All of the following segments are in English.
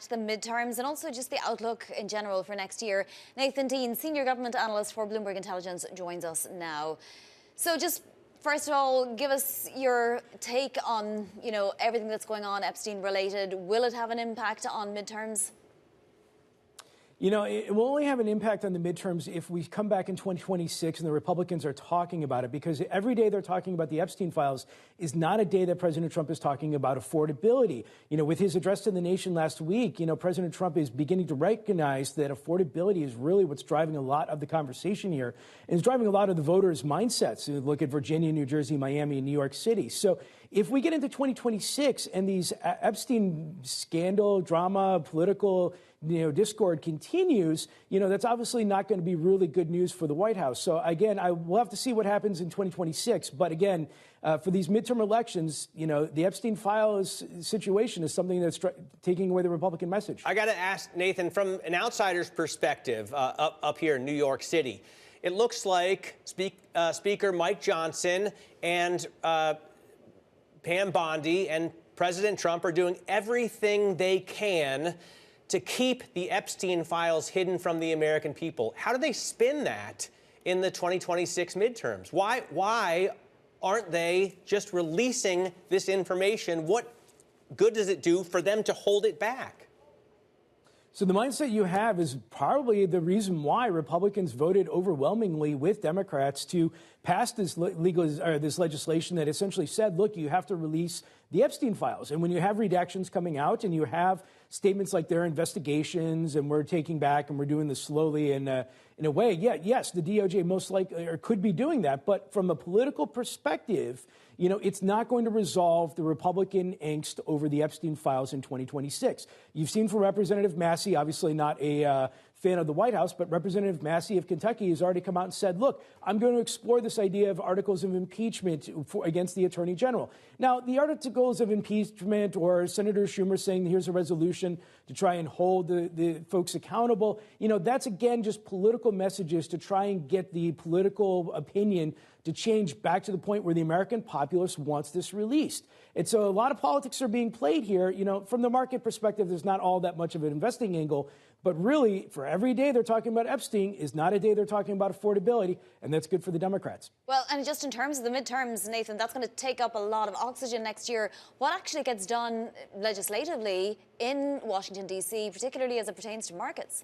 the midterms and also just the outlook in general for next year. Nathan Dean, Senior Government Analyst for Bloomberg Intelligence, joins us now. So just first of all, give us your take on, everything that's going on Epstein related. Will it have an impact on midterms? It will only have an impact on the midterms if we come back in 2026 and the Republicans are talking about it, because every day they're talking about the Epstein files is not a day that President Trump is talking about affordability. With his address to the nation last week, President Trump is beginning to recognize that affordability is really what's driving a lot of the conversation here and is driving a lot of the voters' mindsets. Look at Virginia, New Jersey, Miami, and New York City. So if we get into 2026 and these Epstein scandal, drama, political discord continues, that's obviously not going to be really good news for the White House. So again, we'll have to see what happens in 2026. But again, for these midterm elections, the Epstein files situation is something that's taking away the Republican message. I got to ask, Nathan, from an outsider's perspective, up here in New York City, it looks like Speaker Mike Johnson and Pam Bondi and President Trump are doing everything they can to keep the Epstein files hidden from the American people. How do they spin that in the 2026 midterms? Why aren't they just releasing this information? What good does it do for them to hold it back? So the mindset you have is probably the reason why Republicans voted overwhelmingly with Democrats to pass this legislation that essentially said, look, you have to release the Epstein files. And when you have redactions coming out and you have statements like their investigations and we're taking back and we're doing this slowly in a way, yes, the DOJ most likely or could be doing that. But from a political perspective, it's not going to resolve the Republican angst over the Epstein files in 2026. You've seen from Representative Massey, obviously not a fan of the White House, but Representative Massey of Kentucky has already come out and said, look, I'm going to explore this idea of articles of impeachment against the Attorney General. Now, the articles of impeachment or Senator Schumer saying here's a resolution to try and hold the folks accountable, that's, again, just political messages to try and get the political opinion to change back to the point where the American populace wants this released. And so a lot of politics are being played here. From the market perspective, there's not all that much of an investing angle. But really, for every day they're talking about Epstein is not a day they're talking about affordability, and that's good for the Democrats. Well, and just in terms of the midterms, Nathan, that's going to take up a lot of oxygen next year. What actually gets done legislatively in Washington, D.C., particularly as it pertains to markets?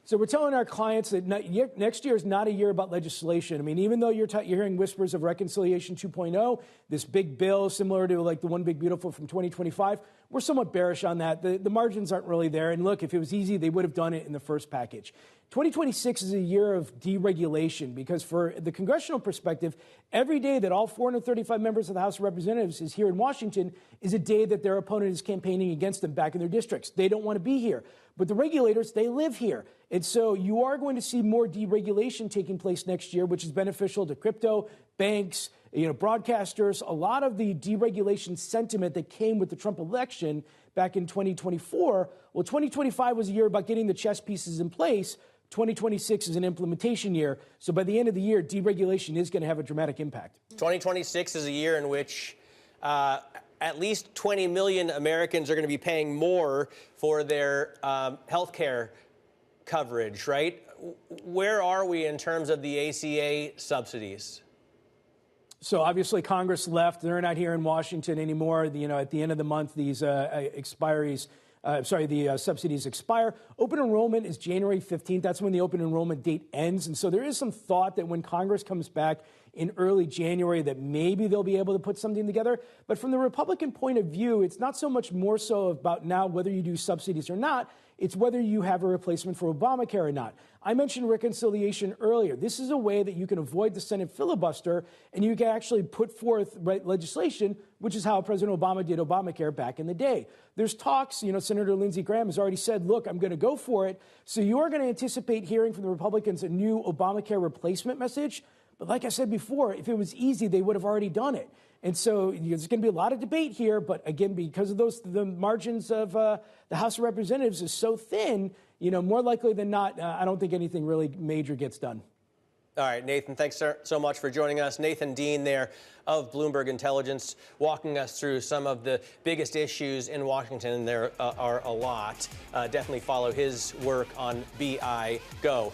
So we're telling our clients that next year is not a year about legislation. I mean, even though you're hearing whispers of Reconciliation 2.0, this big bill similar to like the One Big Beautiful from 2025, we're somewhat bearish on that. The margins aren't really there. And look, if it was easy, they would have done it in the first package. 2026 is a year of deregulation because for the congressional perspective, every day that all 435 members of the House of Representatives is here in Washington is a day that their opponent is campaigning against them back in their districts. They don't want to be here. But the regulators, they live here. And so you are going to see more deregulation taking place next year, which is beneficial to crypto, banks, broadcasters. A lot of the deregulation sentiment that came with the Trump election back in 2024. Well, 2025 was a year about getting the chess pieces in place. 2026 is an implementation year. So by the end of the year, deregulation is going to have a dramatic impact. 2026 is a year in which at least 20 million Americans are going to be paying more for their health care coverage, right? Where are we in terms of the ACA subsidies? So obviously Congress left. They're not here in Washington anymore. At the end of the month, these subsidies expire. Open enrollment is January 15th. That's when the open enrollment date ends. And so there is some thought that when Congress comes back in early January that maybe they'll be able to put something together. But from the Republican point of view, it's not so much more so about now whether you do subsidies or not. It's whether you have a replacement for Obamacare or not. I mentioned reconciliation earlier. This is a way that you can avoid the Senate filibuster and you can actually put forth legislation, which is how President Obama did Obamacare back in the day. There's talks, Senator Lindsey Graham has already said, look, I'm going to go for it. So you are going to anticipate hearing from the Republicans a new Obamacare replacement message. But like I said before, if it was easy, they would have already done it. And so there's going to be a lot of debate here. But again, because of the margins of the House of Representatives is so thin, more likely than not, I don't think anything really major gets done. All right, Nathan, thanks so much for joining us. Nathan Dean there of Bloomberg Intelligence, walking us through some of the biggest issues in Washington, and there are a lot. Definitely follow his work on BI Go.